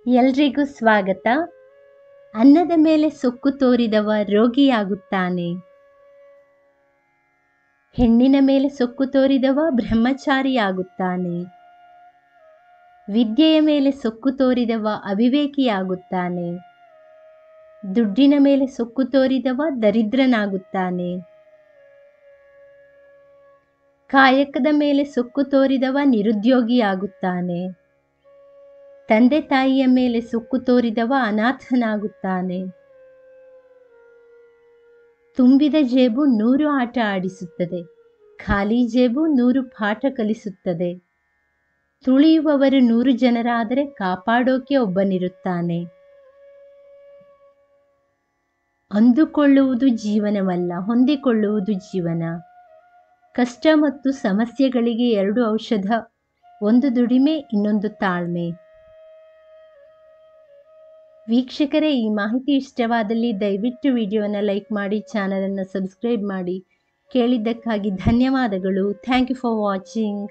ಎಲ್ರಿಗೂ ಸ್ವಾಗತ. ಅನ್ನದ ಮೇಲೆ ಸೊಕ್ಕು ತೋರಿದವ ರೋಗಿಯಾಗುತ್ತಾನೆ. ಹೆಣ್ಣಿನ ಮೇಲೆ ಸೊಕ್ಕು ತೋರಿದವ ಬ್ರಹ್ಮಚಾರಿಯಾಗುತ್ತಾನೆ. ವಿದ್ಯೆಯ ಮೇಲೆ ಸೊಕ್ಕು ತೋರಿದವ ಅವಿವೇಕಿಯಾಗುತ್ತಾನೆ. ದುಡ್ಡಿನ ಮೇಲೆ ಸೊಕ್ಕು ತೋರಿದವ ದರಿದ್ರನಾಗುತ್ತಾನೆ. ಕಾಯಕದ ಮೇಲೆ ಸೊಕ್ಕು ತೋರಿದವ ನಿರುದ್ಯೋಗಿಯಾಗುತ್ತಾನೆ. ತಂದೆ ತಾಯಿಯ ಮೇಲೆ ಸೊಕ್ಕು ತೋರಿದವ ಅನಾಥನಾಗುತ್ತಾನೆ. ತುಂಬಿದ ಜೇಬು 100 ಆಟ ಆಡಿಸುತ್ತದೆ, ಖಾಲಿ ಜೇಬು 100 ಪಾಠ ಕಲಿಸುತ್ತದೆ. ತುಳಿಯುವವರು 100 ಜನರಾದರೆ ಕಾಪಾಡೋಕೆ ಒಬ್ಬನಿರುತ್ತಾನೆ. ಅಂದುಕೊಳ್ಳುವುದು ಜೀವನವಲ್ಲ, ಹೊಂದಿಕೊಳ್ಳುವುದು ಜೀವನ. ಕಷ್ಟ ಮತ್ತು ಸಮಸ್ಯೆಗಳಿಗೆ 2 ಔಷಧ, ಒಂದು ದುಡಿಮೆ, ಇನ್ನೊಂದು ತಾಳ್ಮೆ. ವೀಕ್ಷಕರೇ, ಈ ಮಾಹಿತಿ ಇಷ್ಟವಾದಲ್ಲಿ ದಯವಿಟ್ಟು ವಿಡಿಯೋನ ಲೈಕ್ ಮಾಡಿ, ಚಾನಲನ್ನು ಸಬ್ಸ್ಕ್ರೈಬ್ ಮಾಡಿ. ಕೇಳಿದ್ದಕ್ಕಾಗಿ ಧನ್ಯವಾದಗಳು. Thank you for watching.